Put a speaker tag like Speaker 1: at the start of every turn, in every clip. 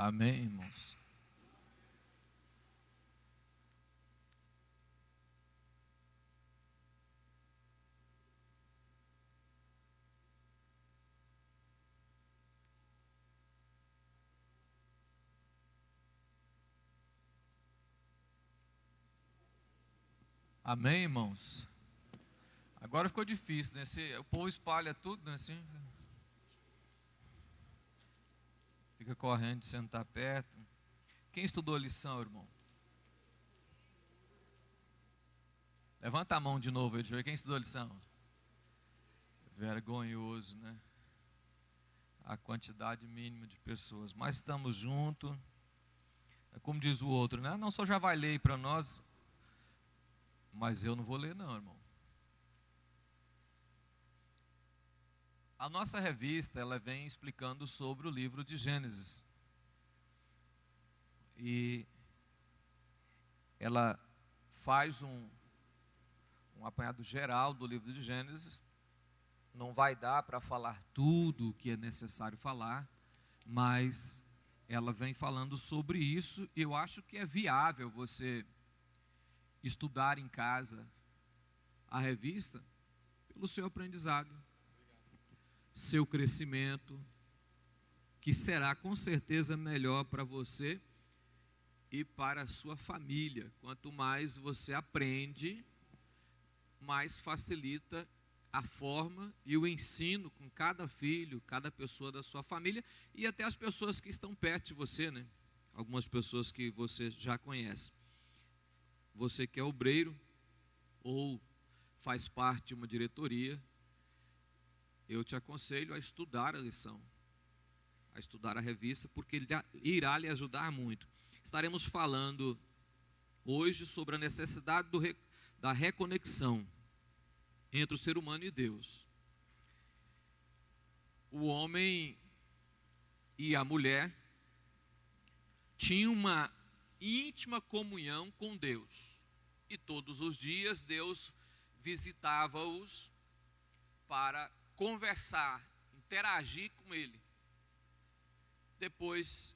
Speaker 1: Amém, irmãos? Amém, irmãos? Agora ficou difícil, né? O povo espalha tudo, né? Assim, fica correndo de sentar perto. Quem estudou a lição, irmão? Levanta a mão de novo, deixa eu ver quem estudou a lição. Vergonhoso, né? A quantidade mínima de pessoas. Mas estamos juntos. É como diz o outro, né? Não só já vai ler para nós, mas eu não vou ler não, irmão. A nossa revista, ela vem explicando sobre o livro de Gênesis. E ela faz um apanhado geral do livro de Gênesis. Não vai dar para falar tudo o que é necessário falar, mas ela vem falando sobre isso. E eu acho que é viável você estudar em casa a revista pelo seu aprendizado, seu crescimento, que será com certeza melhor para você e para a sua família. Quanto mais você aprende, mais facilita a forma e o ensino com cada filho, cada pessoa da sua família e até as pessoas que estão perto de você, né? Algumas pessoas que você já conhece. Você que é obreiro ou faz parte de uma diretoria, eu te aconselho a estudar a lição, a estudar a revista, porque ele irá lhe ajudar muito. Estaremos falando hoje sobre a necessidade da reconexão entre o ser humano e Deus. O homem e a mulher tinham uma íntima comunhão com Deus. E todos os dias Deus visitava-os para conversar, interagir com ele. Depois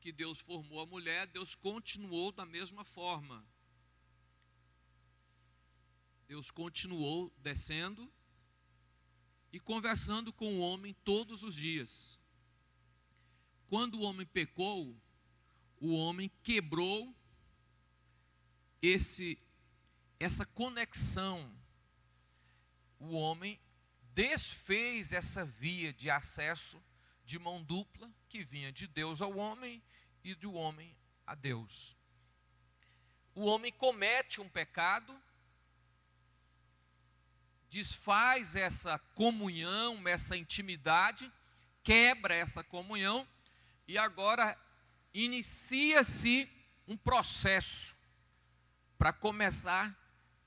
Speaker 1: que Deus formou a mulher, Deus continuou da mesma forma. Deus continuou descendo e conversando com o homem todos os dias. Quando o homem pecou, o homem quebrou essa conexão. O homem desfez essa via de acesso de mão dupla que vinha de Deus ao homem e do homem a Deus. O homem comete um pecado, desfaz essa comunhão, essa intimidade, quebra essa comunhão e agora inicia-se um processo para começar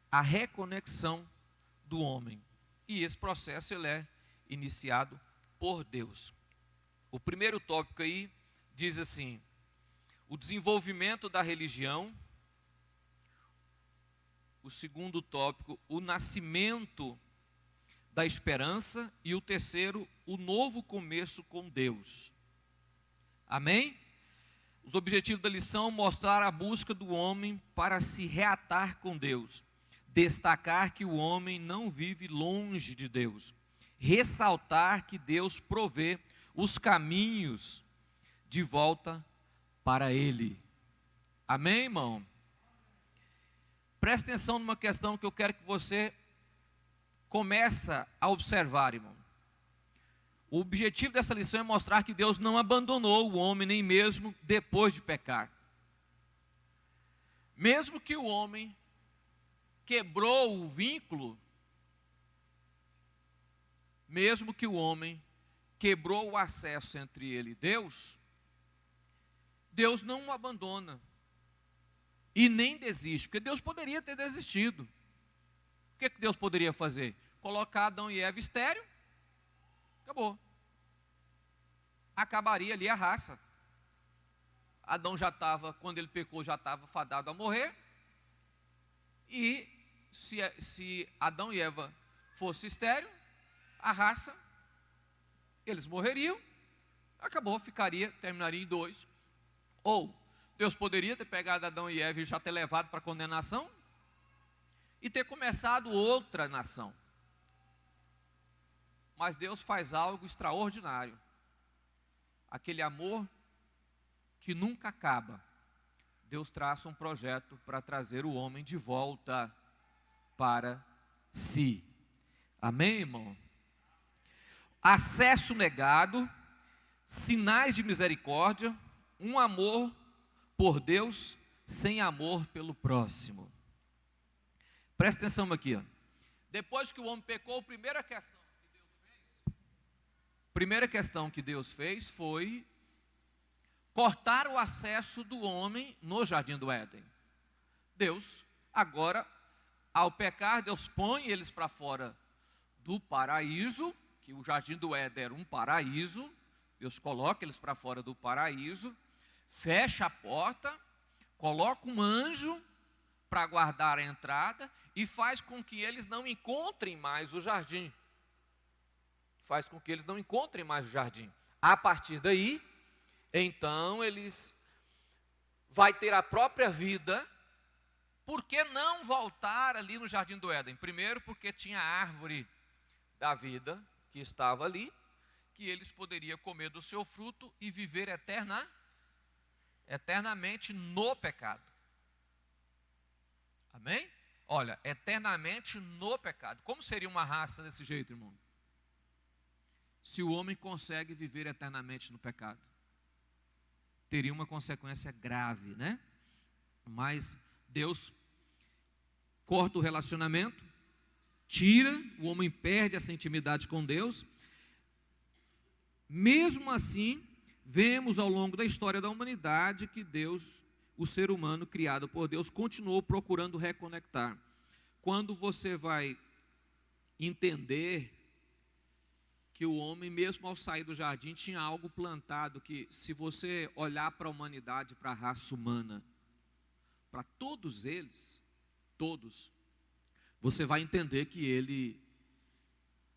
Speaker 1: a reconexão do homem. E esse processo ele é iniciado por Deus. O primeiro tópico aí diz assim: o desenvolvimento da religião. O segundo tópico, o nascimento da esperança. E o terceiro, o novo começo com Deus. Amém? Os objetivos da lição: mostrar a busca do homem para se reatar com Deus. Destacar que o homem não vive longe de Deus. Ressaltar que Deus provê os caminhos de volta para Ele. Amém, irmão? Presta atenção numa questão que eu quero que você comece a observar, irmão. O objetivo dessa lição é mostrar que Deus não abandonou o homem, nem mesmo depois de pecar. Mesmo que o homem quebrou o vínculo, mesmo que o homem quebrou o acesso entre ele e Deus, Deus não o abandona e nem desiste, porque Deus poderia ter desistido. O que Deus poderia fazer? Colocar Adão e Eva estéril, acabou. Acabaria ali a raça. Adão já estava, quando ele pecou, já estava fadado a morrer. E se Adão e Eva fossem estéril, a raça, eles morreriam, acabou, terminaria em dois. Ou Deus poderia ter pegado Adão e Eva e já ter levado para a condenação e ter começado outra nação. Mas Deus faz algo extraordinário. Aquele amor que nunca acaba. Deus traça um projeto para trazer o homem de volta para si. Amém, irmão? Acesso negado, sinais de misericórdia, um amor por Deus sem amor pelo próximo. Presta atenção aqui, ó. Depois que o homem pecou, a primeira questão que Deus fez foi cortar o acesso do homem no jardim do Éden. Deus, agora, ao pecar, Deus põe eles para fora do paraíso, que o jardim do Éden era um paraíso. Deus coloca eles para fora do paraíso, fecha a porta, coloca um anjo para guardar a entrada e faz com que eles não encontrem mais o jardim. A partir daí, então eles vai ter a própria vida. Por que não voltar ali no jardim do Éden? Primeiro, porque tinha a árvore da vida que estava ali, que eles poderiam comer do seu fruto e viver eternamente no pecado. Amém? Olha, eternamente no pecado. Como seria uma raça desse jeito, irmão? Se o homem consegue viver eternamente no pecado, teria uma consequência grave, né? Mas Deus corta o relacionamento, tira, o homem perde essa intimidade com Deus. Mesmo assim, vemos ao longo da história da humanidade que Deus, o ser humano criado por Deus, continuou procurando reconectar. Quando você vai entender que o homem, mesmo ao sair do jardim, tinha algo plantado, que se você olhar para a humanidade, para a raça humana, para todos eles, todos, você vai entender que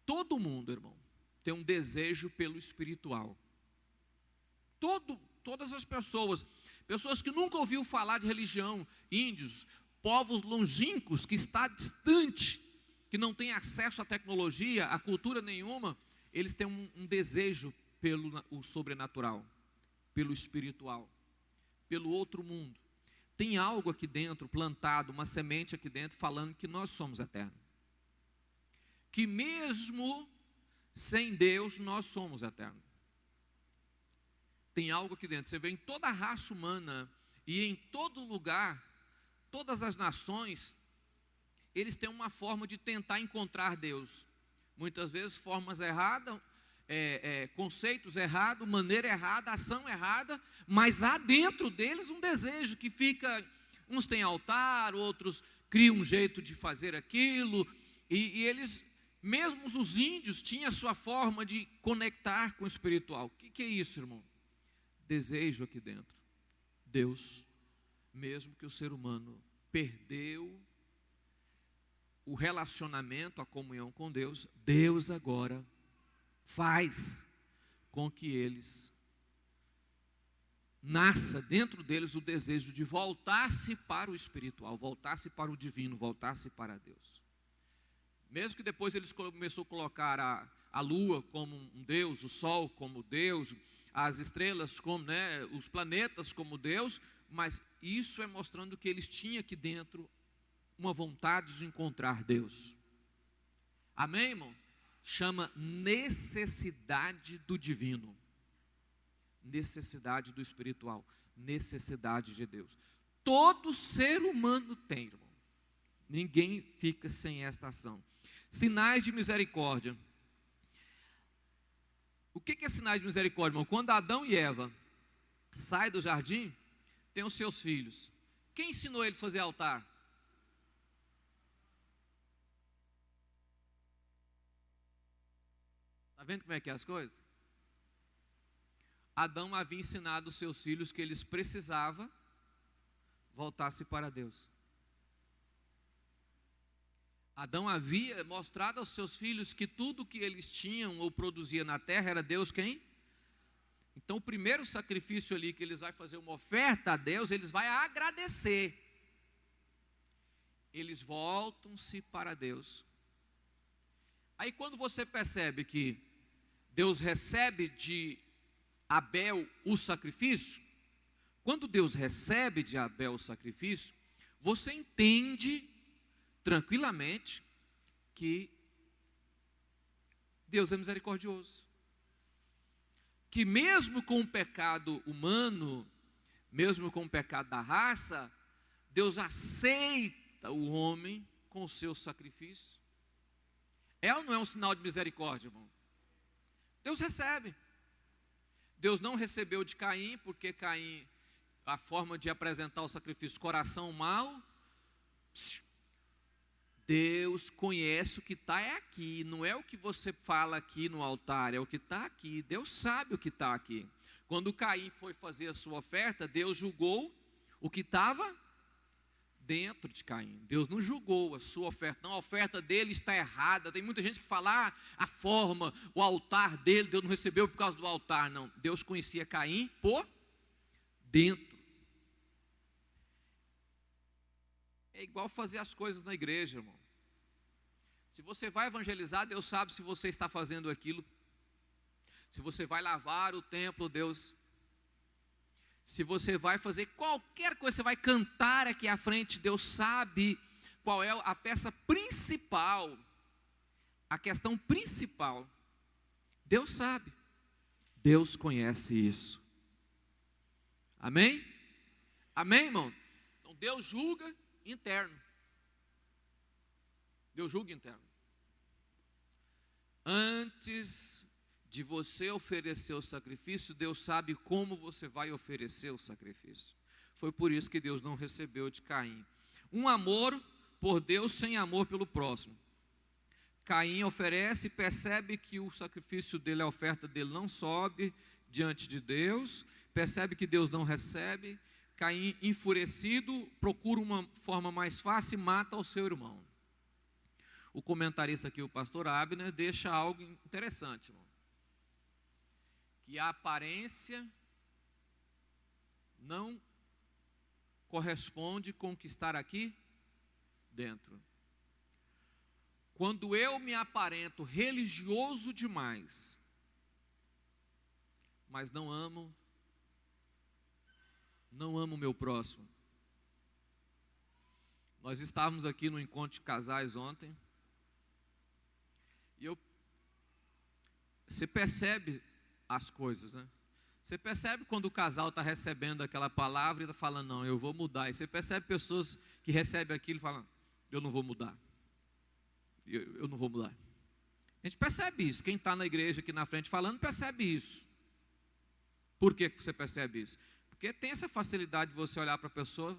Speaker 1: todo mundo, irmão, tem um desejo pelo espiritual. Todas as pessoas que nunca ouviram falar de religião, índios, povos longínquos, que está distante, que não tem acesso à tecnologia, à cultura nenhuma, eles têm um desejo pelo o sobrenatural, pelo espiritual, pelo outro mundo. Tem algo aqui dentro plantado, uma semente aqui dentro, falando que nós somos eternos. Que mesmo sem Deus, nós somos eternos. Tem algo aqui dentro. Você vê em toda a raça humana e em todo lugar, todas as nações, eles têm uma forma de tentar encontrar Deus. Muitas vezes formas erradas, conceitos errados, maneira errada, ação errada, mas há dentro deles um desejo que fica, uns têm altar, outros criam um jeito de fazer aquilo, e eles, mesmo os índios, tinham a sua forma de conectar com o espiritual. O que é isso, irmão? Desejo aqui dentro. Deus, mesmo que o ser humano perdeu o relacionamento, a comunhão com Deus, Deus agora faz com que eles nasça dentro deles o desejo de voltar-se para o espiritual, voltar-se para o divino, voltar-se para Deus. Mesmo que depois eles começaram a colocar a lua como um Deus, o sol como Deus, as estrelas como, os planetas como Deus, mas isso é mostrando que eles tinham aqui dentro uma vontade de encontrar Deus. Amém, irmão? Chama necessidade do divino, necessidade do espiritual, necessidade de Deus. Todo ser humano tem, irmão. Ninguém fica sem esta ação. Sinais de misericórdia. O que é sinais de misericórdia, irmão? Quando Adão e Eva saem do jardim, tem os seus filhos. Quem ensinou eles a fazer altar? Está vendo como é que é as coisas? Adão havia ensinado os seus filhos que eles precisavam voltar-se para Deus. Adão havia mostrado aos seus filhos que tudo que eles tinham ou produziam na terra era Deus quem? Então, o primeiro sacrifício ali que eles vão fazer uma oferta a Deus, eles vão agradecer. Eles voltam-se para Deus. Aí quando você percebe que Deus recebe de Abel o sacrifício, quando Deus recebe de Abel o sacrifício, você entende tranquilamente que Deus é misericordioso. Que mesmo com o pecado humano, mesmo com o pecado da raça, Deus aceita o homem com o seu sacrifício. É ou não é um sinal de misericórdia, irmão? Deus recebe. Deus não recebeu de Caim, porque Caim, a forma de apresentar o sacrifício, coração mau. Deus conhece o que está aqui, não é o que você fala aqui no altar, é o que está aqui. Deus sabe o que está aqui. Quando Caim foi fazer a sua oferta, Deus julgou o que estava dentro de Caim. Deus não julgou a sua oferta, não, a oferta dele está errada. Tem muita gente que fala, a forma, o altar dele, Deus não recebeu por causa do altar. Não, Deus conhecia Caim por dentro. É igual fazer as coisas na igreja, irmão. Se você vai evangelizar, Deus sabe se você está fazendo aquilo. Se você vai lavar o templo, Deus. Se você vai fazer qualquer coisa, você vai cantar aqui à frente, Deus sabe qual é a peça principal, a questão principal. Deus sabe. Deus conhece isso. Amém? Amém, irmão? Então Deus julga interno. Deus julga interno. Antes de você oferecer o sacrifício, Deus sabe como você vai oferecer o sacrifício. Foi por isso que Deus não recebeu de Caim. Um amor por Deus sem amor pelo próximo. Caim oferece e percebe que o sacrifício dele, a oferta dele não sobe diante de Deus, percebe que Deus não recebe. Caim, enfurecido, procura uma forma mais fácil e mata o seu irmão. O comentarista aqui, o pastor Abner, deixa algo interessante, irmão. Que a aparência não corresponde com o que está aqui dentro. Quando eu me aparento religioso demais, mas não amo o meu próximo. Nós estávamos aqui no encontro de casais ontem, e você percebe as coisas, né? Você percebe quando o casal está recebendo aquela palavra e está falando, não, eu vou mudar. E você percebe pessoas que recebem aquilo e falam, eu não vou mudar. Eu não vou mudar. A gente percebe isso. Quem está na igreja aqui na frente falando, percebe isso. Por que você percebe isso? Porque tem essa facilidade de você olhar para a pessoa,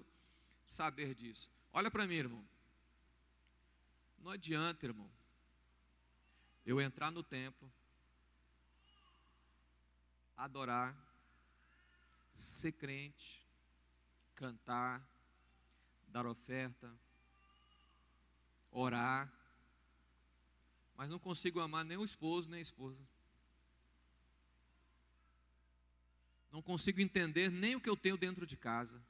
Speaker 1: saber disso. Olha para mim, irmão. Não adianta, irmão, eu entrar no templo, adorar, ser crente, cantar, dar oferta, orar, mas não consigo amar nem o esposo nem a esposa. Não consigo entender nem o que eu tenho dentro de casa.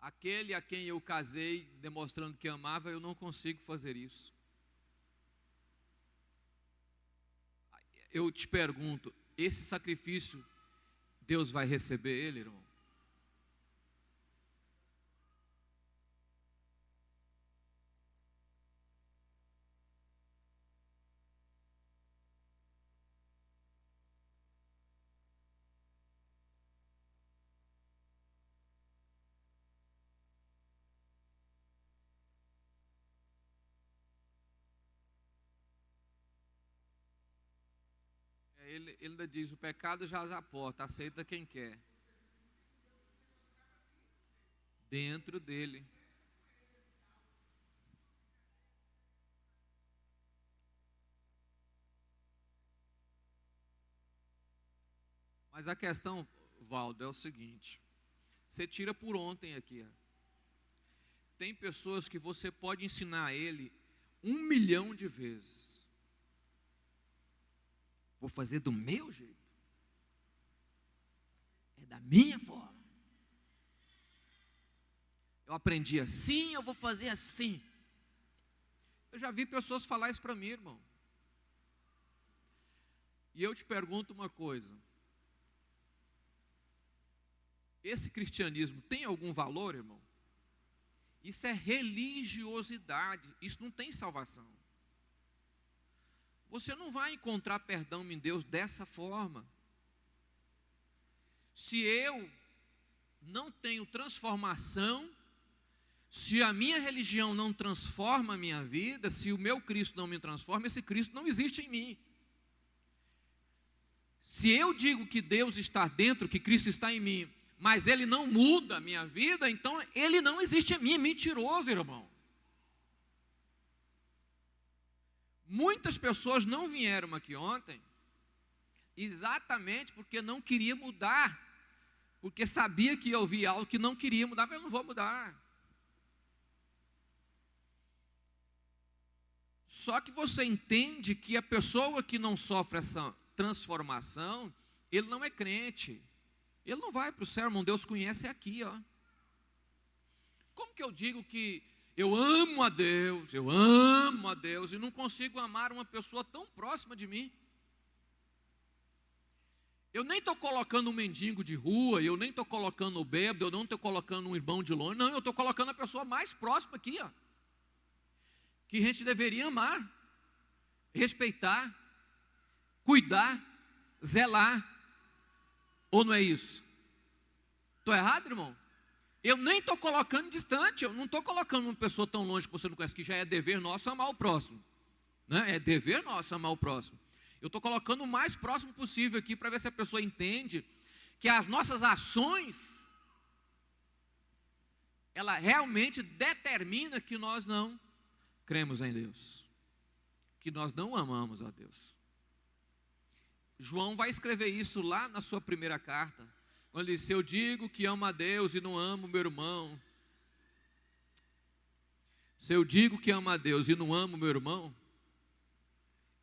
Speaker 1: Aquele a quem eu casei, demonstrando que amava, eu não consigo fazer isso. Eu te pergunto, esse sacrifício, Deus vai receber ele, irmão? Ele ainda diz, o pecado jaz à porta, aceita quem quer. Dentro dele. Mas a questão, Valdo, é o seguinte, você tira por ontem aqui. Tem pessoas que você pode ensinar a ele 1 milhão de vezes. Vou fazer do meu jeito. É da minha forma. Eu aprendi assim, eu vou fazer assim. Eu já vi pessoas falar isso para mim, irmão. E eu te pergunto uma coisa. Esse cristianismo tem algum valor, irmão? Isso é religiosidade, isso não tem salvação. Você não vai encontrar perdão em Deus dessa forma. Se eu não tenho transformação, se a minha religião não transforma a minha vida, se o meu Cristo não me transforma, esse Cristo não existe em mim. Se eu digo que Deus está dentro, que Cristo está em mim, mas Ele não muda a minha vida, então Ele não existe em mim, é mentiroso, irmão. Muitas pessoas não vieram aqui ontem, exatamente porque não queria mudar, porque sabia que ia ouvir algo que não queria mudar, mas eu não vou mudar. Só que você entende que a pessoa que não sofre essa transformação, ele não é crente. Ele não vai para o céu, irmão. Deus conhece aqui, ó. Como que eu digo que eu amo a Deus e não consigo amar uma pessoa tão próxima de mim? Eu nem estou colocando um mendigo de rua, eu nem estou colocando o bêbado, eu não estou colocando um irmão de longe, não, eu estou colocando a pessoa mais próxima aqui, ó. Que a gente deveria amar, respeitar, cuidar, zelar. Ou não é isso? Estou errado, irmão? Eu nem estou colocando distante, eu não estou colocando uma pessoa tão longe que você não conhece, que já é dever nosso amar o próximo. Né? É dever nosso amar o próximo. Eu estou colocando o mais próximo possível aqui para ver se a pessoa entende que as nossas ações, ela realmente determina que nós não cremos em Deus, que nós não amamos a Deus. João vai escrever isso lá na sua primeira carta, quando ele diz: se eu digo que amo a Deus e não amo meu irmão, se eu digo que amo a Deus e não amo meu irmão,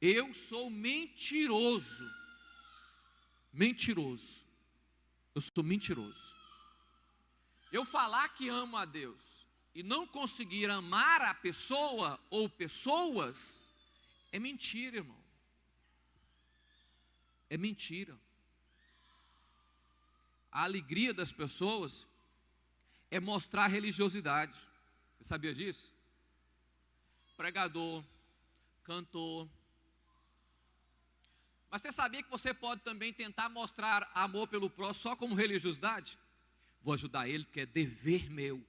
Speaker 1: eu sou mentiroso. Mentiroso. Eu sou mentiroso. Eu falar que amo a Deus e não conseguir amar a pessoa ou pessoas, é mentira, irmão. É mentira. A alegria das pessoas é mostrar religiosidade. Você sabia disso? Pregador, cantor. Mas você sabia que você pode também tentar mostrar amor pelo próximo só como religiosidade? Vou ajudar ele porque é dever meu.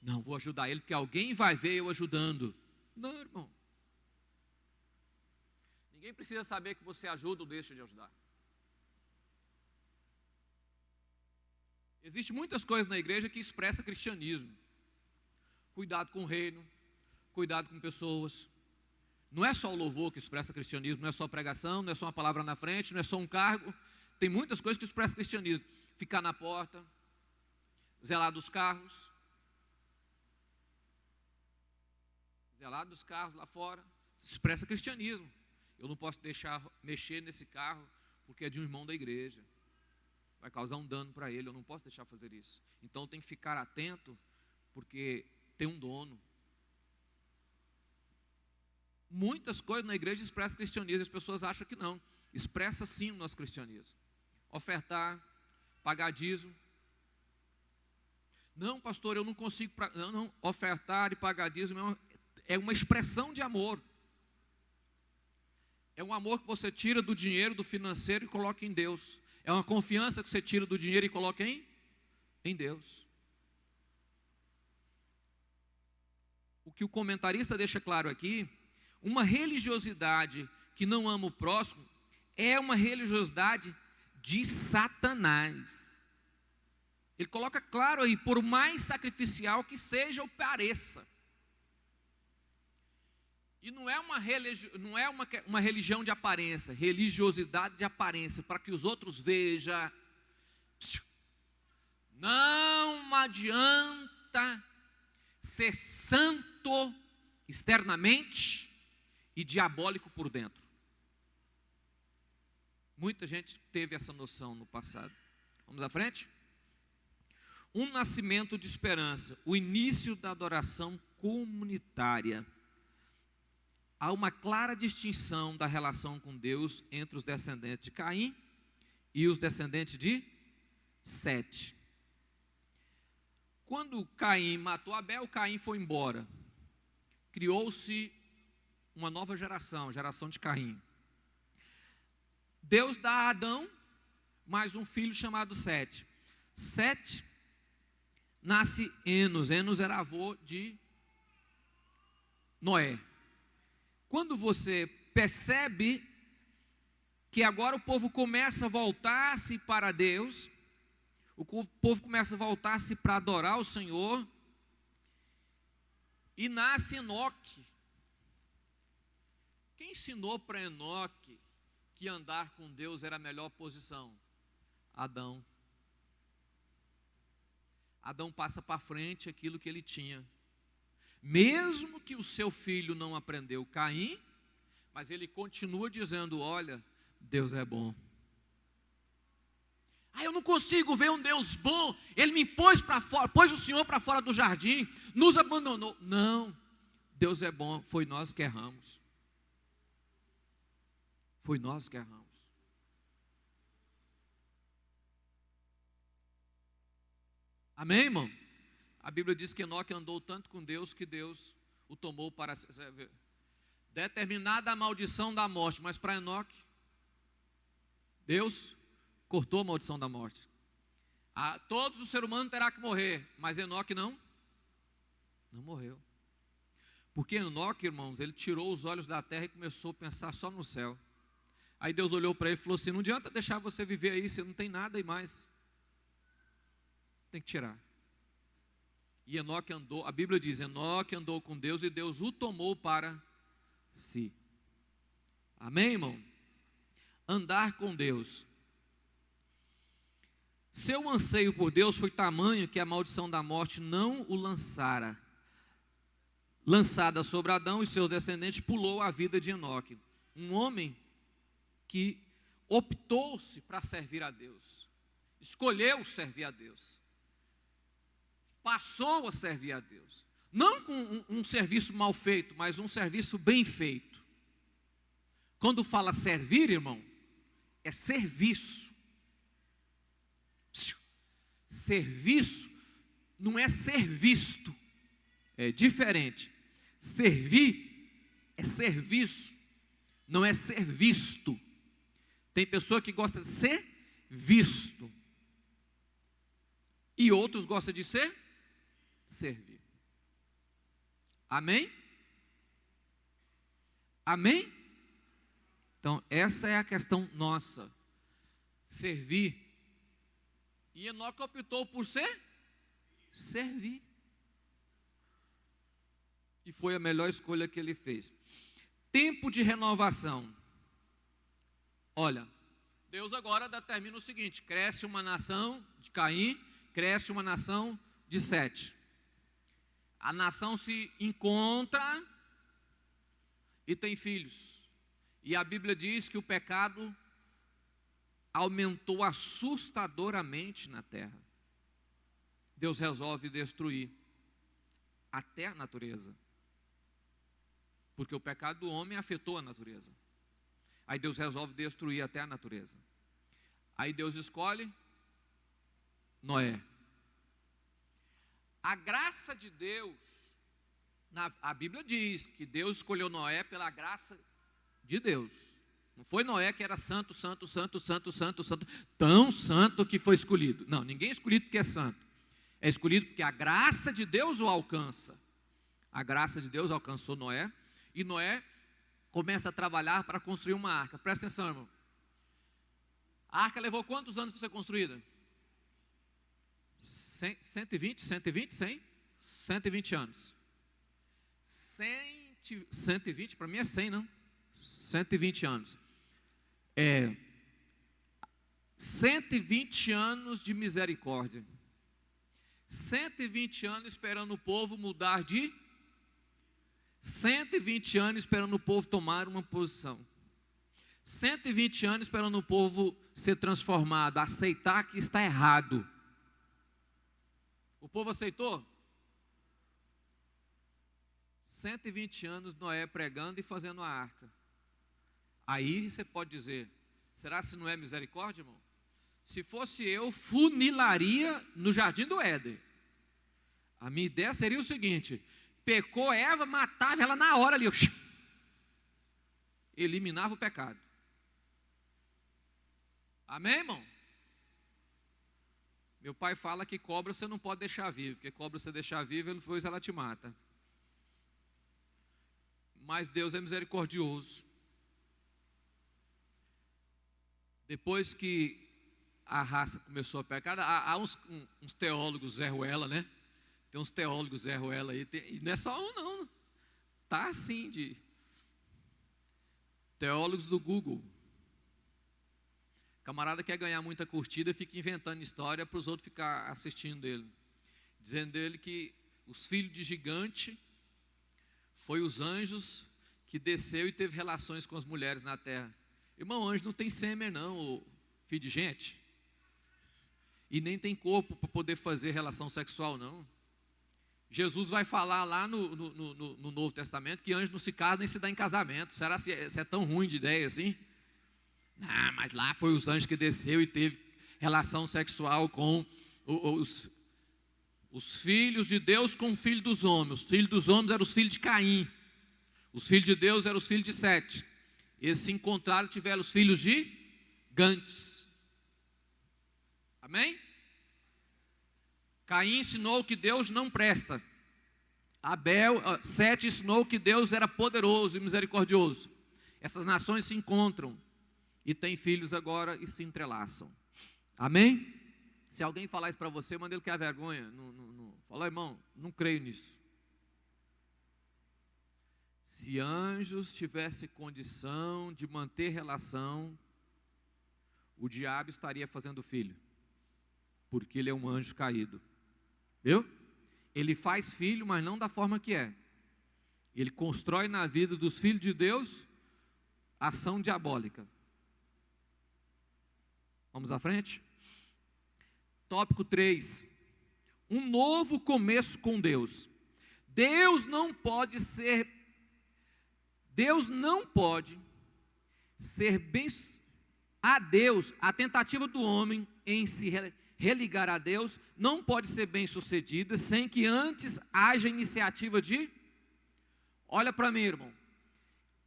Speaker 1: Não, vou ajudar ele porque alguém vai ver eu ajudando. Não, irmão. Ninguém precisa saber que você ajuda ou deixa de ajudar. Existem muitas coisas na igreja que expressam cristianismo. Cuidado com o reino, cuidado com pessoas. Não é só o louvor que expressa cristianismo, não é só pregação, não é só uma palavra na frente, não é só um cargo. Tem muitas coisas que expressam cristianismo. Ficar na porta, zelar dos carros. Zelar dos carros lá fora, expressa cristianismo. Eu não posso deixar mexer nesse carro porque é de um irmão da igreja. Vai causar um dano para ele, eu não posso deixar fazer isso. Então eu tenho que ficar atento porque tem um dono. Muitas coisas na igreja expressam cristianismo, as pessoas acham que não. Expressa sim o nosso cristianismo. Ofertar, pagar dízimo. Não, pastor, eu não consigo. Não, ofertar e pagar dízimo é uma expressão de amor. É um amor que você tira do dinheiro, do financeiro e coloca em Deus. É uma confiança que você tira do dinheiro e coloca em Deus. O que o comentarista deixa claro aqui, uma religiosidade que não ama o próximo é uma religiosidade de Satanás. Ele coloca claro aí, por mais sacrificial que seja ou pareça. E não é uma religião de aparência, religiosidade de aparência, para que os outros vejam. Não adianta ser santo externamente e diabólico por dentro. Muita gente teve essa noção no passado. Vamos à frente? Um nascimento de esperança, o início da adoração comunitária. Há uma clara distinção da relação com Deus entre os descendentes de Caim e os descendentes de Sete. Quando Caim matou Abel, Caim foi embora. Criou-se uma nova geração, geração de Caim. Deus dá a Adão mais um filho chamado Sete. Sete nasce Enos. Enos era avô de Noé. Quando você percebe que agora o povo começa a voltar-se para Deus, o povo começa a voltar-se para adorar o Senhor, e nasce Enoque. Quem ensinou para Enoque que andar com Deus era a melhor posição? Adão. Adão passa para frente aquilo que ele tinha. Mesmo que o seu filho não aprendeu, Caim, mas ele continua dizendo: olha, Deus é bom. Eu não consigo ver um Deus bom, ele me pôs para fora, pôs o Senhor para fora do jardim, nos abandonou. Não, Deus é bom, foi nós que erramos. Foi nós que erramos. Amém, irmão? A Bíblia diz que Enoque andou tanto com Deus que Deus o tomou para determinada a maldição da morte, mas para Enoque, Deus cortou a maldição da morte. Todos os seres humanos terão que morrer, mas Enoque não morreu. Porque Enoque, irmãos, ele tirou os olhos da terra e começou a pensar só no céu. Aí Deus olhou para ele e falou assim: não adianta deixar você viver aí, você não tem nada aí mais. Tem que tirar. E Enoque andou, a Bíblia diz, Enoque andou com Deus e Deus o tomou para si. Amém, irmão? Andar com Deus. Seu anseio por Deus foi tamanho que a maldição da morte não o lançara. Lançada sobre Adão e seus descendentes, pulou a vida de Enoque. Um homem que optou-se para servir a Deus. Escolheu servir a Deus. Passou a servir a Deus. Não com um serviço mal feito, mas um serviço bem feito. Quando fala servir, irmão, é serviço. Serviço não é ser visto, é diferente. Servir é serviço, não é ser visto. Tem pessoa que gosta de ser visto e outros gostam de ser servir. Amém? Amém? Então essa é a questão nossa, servir. E Enoque optou por servir. E foi a melhor escolha que ele fez. Tempo de renovação. Olha, Deus agora determina o seguinte: cresce uma nação de Caim, cresce uma nação de Sete. A nação se encontra e tem filhos. E a Bíblia diz que o pecado aumentou assustadoramente na terra. Deus resolve destruir até a natureza. Porque o pecado do homem afetou a natureza. Aí Deus resolve destruir até a natureza. Aí Deus escolhe Noé. A graça de Deus, a Bíblia diz que Deus escolheu Noé pela graça de Deus. Não foi Noé que era santo, tão santo que foi escolhido. Não, ninguém é escolhido porque é santo. É escolhido porque a graça de Deus o alcança. A graça de Deus alcançou Noé. E Noé começa a trabalhar para construir uma arca. Presta atenção, irmão. A arca levou quantos anos para ser construída? 120 anos. 120, para mim é 100, não? 120 anos. 120 anos de misericórdia. 120 anos esperando o povo mudar de... 120 anos esperando o povo tomar uma posição. 120 anos esperando o povo ser transformado, aceitar que está errado. O povo aceitou? 120 anos Noé pregando e fazendo a arca. Aí você pode dizer, será se não é misericórdia, irmão? Se fosse eu, funilaria no jardim do Éden. A minha ideia seria o seguinte: pecou Eva, matava ela na hora ali, eliminava o pecado. Amém, irmão? Meu pai fala que cobra você não pode deixar vivo, porque cobra você deixar vivo, depois ela te mata. Mas Deus é misericordioso. Depois que a raça começou a pecar, há uns teólogos Zé Ruela, né? Tem uns teólogos Zé Ruela aí, e não é só um não, tá assim de teólogos do Google. Camarada quer ganhar muita curtida, fica inventando história para os outros ficar assistindo ele, dizendo ele que os filhos de gigante foi os anjos que desceu e teve relações com as mulheres na terra. Irmão, anjo não tem sêmen não, filho de gente, e nem tem corpo para poder fazer relação sexual não. Jesus vai falar lá no Novo Testamento que anjo não se casa nem se dá em casamento. Será se é tão ruim de ideia assim? Ah, mas lá foi os anjos que desceu e teve relação sexual com os filhos de Deus com o filho dos homens. Os filhos dos homens eram os filhos de Caim. Os filhos de Deus eram os filhos de Sete. Eles se encontraram e tiveram os filhos de Gantes. Amém? Caim ensinou que Deus não presta. Sete ensinou que Deus era poderoso e misericordioso. Essas nações se encontram e têm filhos agora e se entrelaçam. Amém? Se alguém falar isso para você, manda ele que é vergonha. Fala, irmão, não creio nisso. Se anjos tivessem condição de manter relação, o diabo estaria fazendo filho, porque ele é um anjo caído. Viu? Ele faz filho, mas não da forma que é. Ele constrói na vida dos filhos de Deus ação diabólica. Vamos à frente? Tópico 3. Um novo começo com Deus. Deus não pode ser bem a Deus. A tentativa do homem em se religar a Deus não pode ser bem sucedida sem que antes haja iniciativa de... Olha para mim, irmão.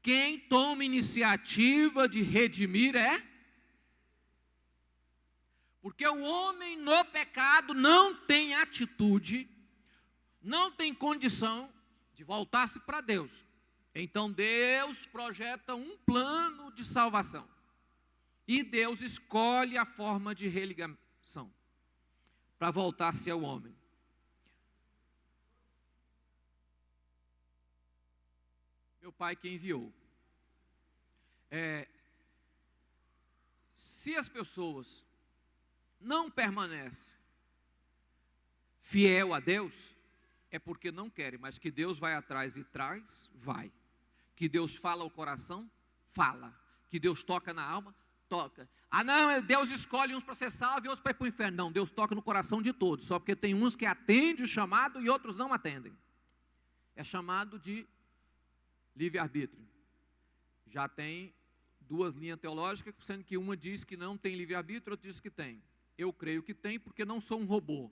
Speaker 1: Quem toma iniciativa de redimir é... Porque o homem no pecado não tem atitude, não tem condição de voltar-se para Deus. Então Deus projeta um plano de salvação. E Deus escolhe a forma de religação para voltar-se ao homem. Meu pai que enviou. Se as pessoas não permanecem fiel a Deus, é porque não querem, mas que Deus vai atrás e traz, vai. Que Deus fala ao coração, fala. Que Deus toca na alma, toca. Ah não, Deus escolhe uns para ser salvo e outros para ir para o inferno. Não, Deus toca no coração de todos, só porque tem uns que atendem o chamado e outros não atendem. É chamado de livre-arbítrio. Já tem duas linhas teológicas, sendo que uma diz que não tem livre-arbítrio, outra diz que tem. Eu creio que tem, porque não sou um robô.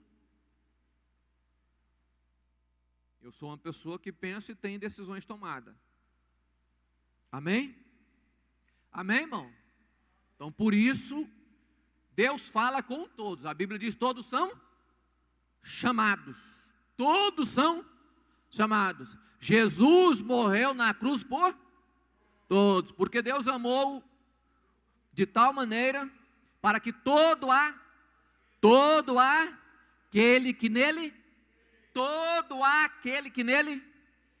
Speaker 1: Eu sou uma pessoa que pensa e tem decisões tomadas. Amém? Amém, irmão? Então, por isso, Deus fala com todos. A Bíblia diz: todos são chamados. Todos são chamados. Jesus morreu na cruz por todos, porque Deus amou de tal maneira para que todo aquele que nele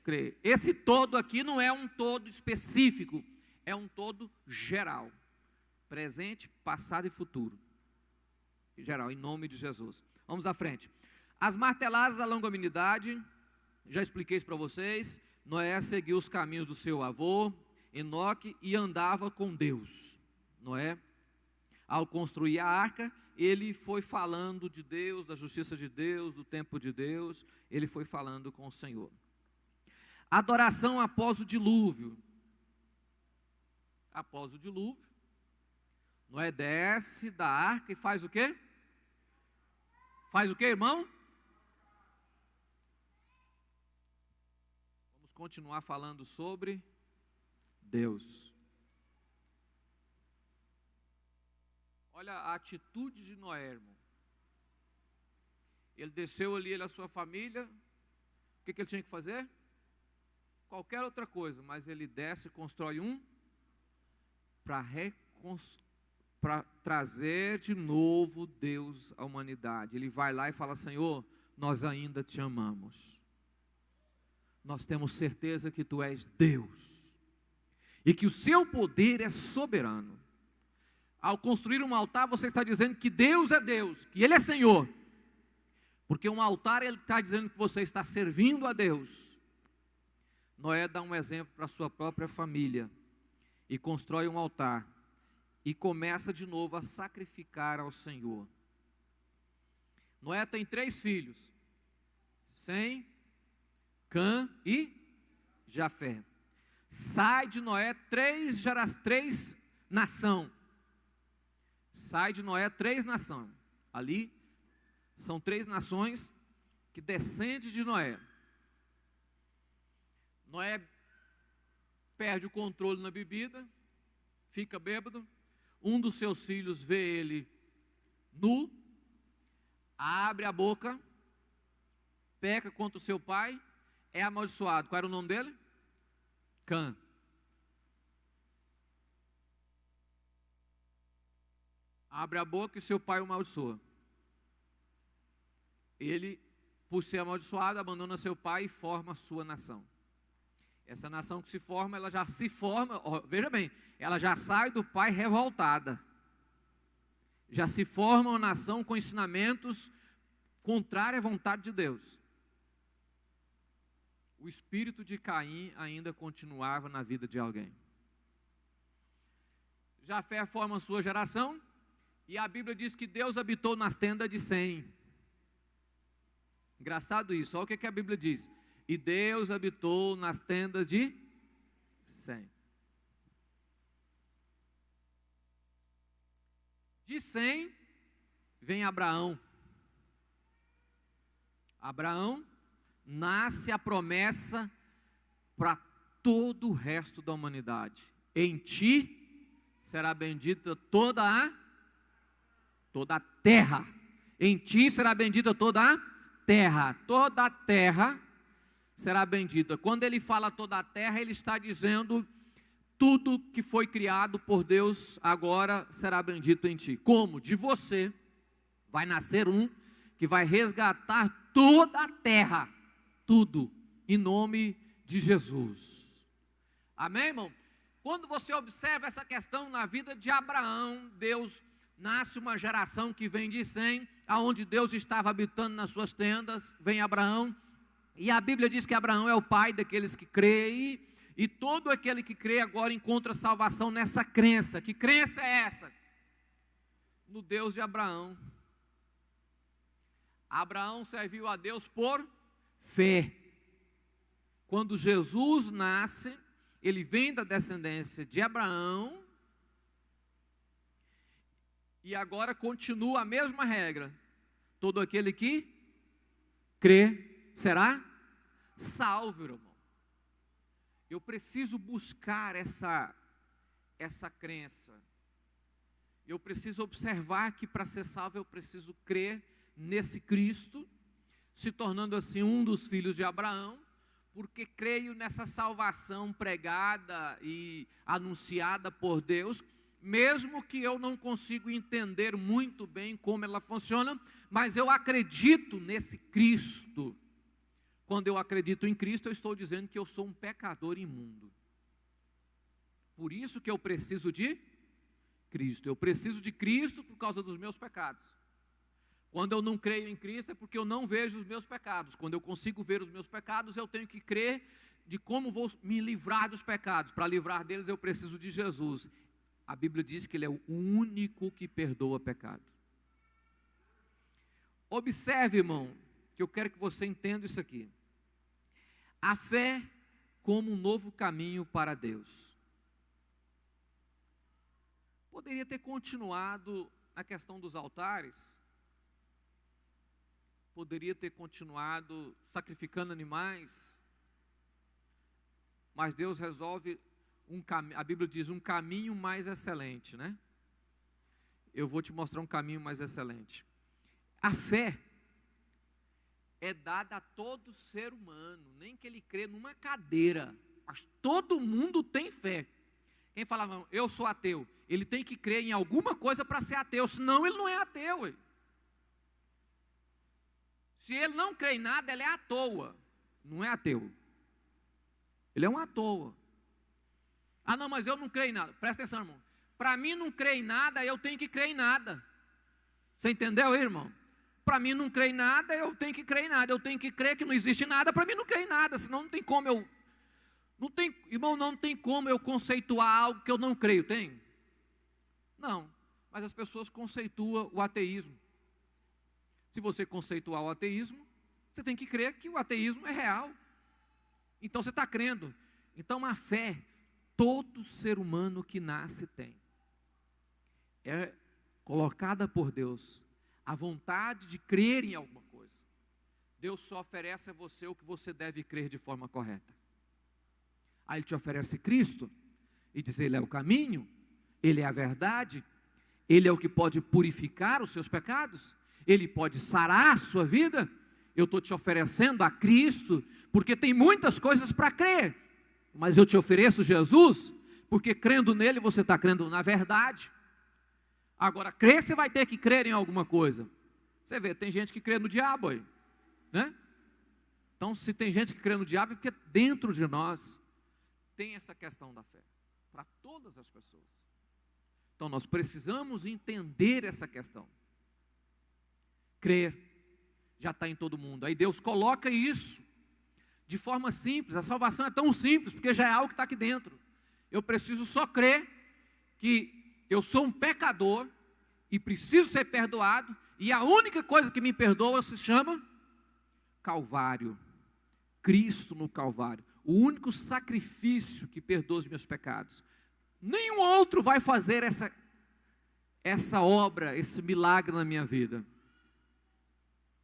Speaker 1: crê. Esse todo aqui não é um todo específico, é um todo geral, presente, passado e futuro, geral, em nome de Jesus. Vamos à frente. As marteladas da longanimidade, já expliquei isso para vocês. Noé seguiu os caminhos do seu avô, Enoque e andava com Deus. Noé, ao construir a arca, ele foi falando de Deus, da justiça de Deus, do tempo de Deus, ele foi falando com o Senhor. Adoração após o dilúvio. Após o dilúvio, Noé desce da arca e faz o quê? Faz o quê, irmão? Vamos continuar falando sobre Deus. Olha a atitude de Noé, irmão. Ele desceu ali, ele e a sua família. O que ele tinha que fazer? Qualquer outra coisa, mas ele desce e constrói para trazer de novo Deus à humanidade. Ele vai lá e fala: Senhor, nós ainda te amamos. Nós temos certeza que tu és Deus e que o seu poder é soberano. Ao construir um altar, você está dizendo que Deus é Deus, que Ele é Senhor. Porque um altar, Ele está dizendo que você está servindo a Deus. Noé dá um exemplo para a sua própria família e constrói um altar e começa de novo a sacrificar ao Senhor. Noé tem 3 filhos: Sem, Cã e Jafé. Sai de Noé três nações. Sai de Noé 3 nações. Ali são 3 nações que descendem de Noé. Noé perde o controle na bebida, fica bêbado. Um dos seus filhos vê ele nu, abre a boca, peca contra o seu pai, é amaldiçoado. Qual era o nome dele? Cã. Abre a boca e seu pai o amaldiçoa. Ele, por ser amaldiçoado, abandona seu pai e forma a sua nação. Essa nação que se forma, ela já se forma, veja bem, ela já sai do pai revoltada. Já se forma uma nação com ensinamentos contrários à vontade de Deus. O espírito de Caim ainda continuava na vida de alguém. Jafé forma a sua geração. E a Bíblia diz que Deus habitou nas tendas de Sem. Engraçado isso, olha o que a Bíblia diz. E Deus habitou nas tendas de Sem. De Sem vem Abraão. Abraão nasce a promessa para todo o resto da humanidade. Em ti será bendita toda a terra. Em ti será bendita toda a terra. Toda a terra será bendita. Quando ele fala toda a terra, ele está dizendo tudo que foi criado por Deus agora será bendito em ti. Como? De você vai nascer um que vai resgatar toda a terra. Tudo em nome de Jesus. Amém, irmão? Quando você observa essa questão na vida de Abraão, Deus nasce uma geração que vem de Sem, aonde Deus estava habitando nas suas tendas, vem Abraão, e a Bíblia diz que Abraão é o pai daqueles que creem, e todo aquele que crê agora encontra salvação nessa crença. Que crença é essa? No Deus de Abraão. Abraão serviu a Deus por fé. Quando Jesus nasce, ele vem da descendência de Abraão, e agora continua a mesma regra. Todo aquele que crê será salvo, irmão. Eu preciso buscar essa crença. Eu preciso observar que para ser salvo eu preciso crer nesse Cristo, se tornando assim um dos filhos de Abraão, porque creio nessa salvação pregada e anunciada por Deus, mesmo que eu não consiga entender muito bem como ela funciona, mas eu acredito nesse Cristo. Quando eu acredito em Cristo, eu estou dizendo que eu sou um pecador imundo. Por isso que eu preciso de Cristo. Eu preciso de Cristo por causa dos meus pecados. Quando eu não creio em Cristo é porque eu não vejo os meus pecados. Quando eu consigo ver os meus pecados, eu tenho que crer de como vou me livrar dos pecados. Para livrar deles eu preciso de Jesus. A Bíblia diz que Ele é o único que perdoa pecado. Observe, irmão, que eu quero que você entenda isso aqui. A fé como um novo caminho para Deus. Poderia ter continuado a questão dos altares, poderia ter continuado sacrificando animais, mas Deus resolve a Bíblia diz um caminho mais excelente, né? Eu vou te mostrar um caminho mais excelente. A fé é dada a todo ser humano, nem que ele crê numa cadeira, mas todo mundo tem fé. Quem fala, não, eu sou ateu, ele tem que crer em alguma coisa para ser ateu, senão ele não é ateu. Ué. Se ele não crê em nada, ele é à toa, não é ateu. Ele é um à toa. Ah, não, mas eu não creio em nada. Presta atenção, irmão. Para mim não crer em nada, eu tenho que crer em nada. Você entendeu, irmão? Para mim não crer em nada, eu tenho que crer em nada. Eu tenho que crer que não existe nada, para mim não crer em nada, senão não tem como eu... Irmão, não tem como eu conceituar algo que eu não creio, tem? Não, mas as pessoas conceituam o ateísmo. Se você conceituar o ateísmo, você tem que crer que o ateísmo é real. Então você está crendo. Então a fé, todo ser humano que nasce tem. É colocada por Deus a vontade de crer em alguma coisa. Deus só oferece a você o que você deve crer de forma correta. Aí Ele te oferece Cristo e diz: Ele é o caminho, Ele é a verdade, Ele é o que pode purificar os seus pecados, Ele pode sarar a sua vida. Eu estou te oferecendo a Cristo, porque tem muitas coisas para crer, mas eu te ofereço Jesus, porque crendo nele você está crendo na verdade. Agora, crer, você vai ter que crer em alguma coisa. Você vê, tem gente que crê no diabo aí, né? Então, se tem gente que crê no diabo, é porque dentro de nós tem essa questão da fé, para todas as pessoas. Então, nós precisamos entender essa questão. Crer já está em todo mundo. Aí Deus coloca isso de forma simples. A salvação é tão simples, porque já é algo que está aqui dentro. Eu preciso só crer que eu sou um pecador e preciso ser perdoado, e a única coisa que me perdoa se chama Calvário. Cristo no Calvário. O único sacrifício que perdoa os meus pecados. Nenhum outro vai fazer essa obra, esse milagre na minha vida.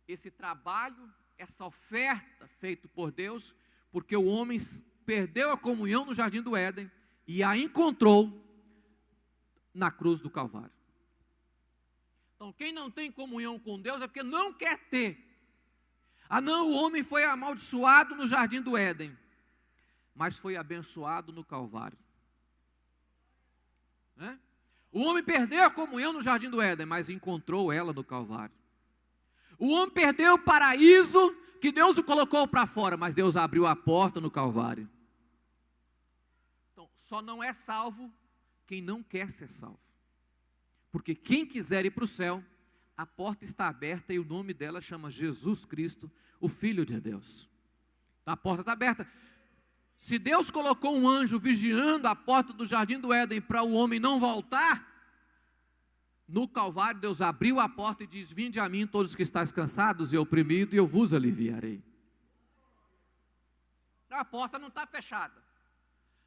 Speaker 1: Esse trabalho, essa oferta feita por Deus, porque o homem perdeu a comunhão no jardim do Éden e a encontrou na cruz do Calvário. Então, quem não tem comunhão com Deus é porque não quer ter. Ah, não, o homem foi amaldiçoado no jardim do Éden, mas foi abençoado no Calvário. Né? O homem perdeu a comunhão no jardim do Éden, mas encontrou ela no Calvário. O homem perdeu o paraíso que Deus o colocou para fora, mas Deus abriu a porta no Calvário. Então, só não é salvo quem não quer ser salvo. Porque quem quiser ir para o céu, a porta está aberta e o nome dela chama Jesus Cristo, o Filho de Deus. A porta está aberta. Se Deus colocou um anjo vigiando a porta do jardim do Éden para o homem não voltar, no Calvário Deus abriu a porta e diz: vinde a mim todos que estáis cansados e oprimidos, e eu vos aliviarei. A porta não está fechada.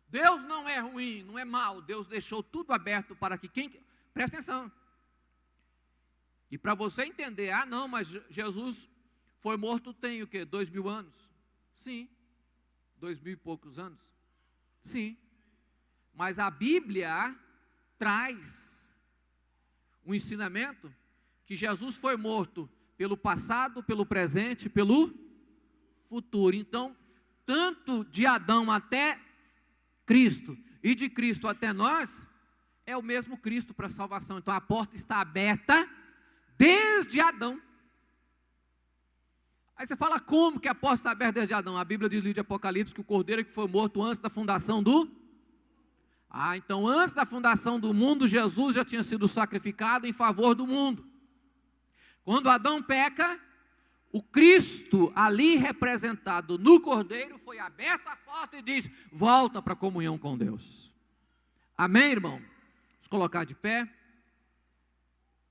Speaker 1: Deus não é ruim, não é mau. Deus deixou tudo aberto para que quem... Presta atenção. E para você entender, ah não, mas Jesus foi morto tem o quê? 2000 anos? Sim. 2000 e poucos anos? Sim. Mas a Bíblia traz um ensinamento que Jesus foi morto pelo passado, pelo presente, pelo futuro. Então, tanto de Adão até Cristo e de Cristo até nós, é o mesmo Cristo para a salvação. Então a porta está aberta desde Adão. Aí você fala, como que a porta está aberta desde Adão? A Bíblia diz no livro de Apocalipse que o cordeiro que foi morto antes da fundação do... então antes da fundação do mundo, Jesus já tinha sido sacrificado em favor do mundo. Quando Adão peca,
Speaker 2: o Cristo ali representado no Cordeiro foi aberto a porta e diz: volta para a comunhão com Deus. Amém, irmão? Vamos colocar de pé.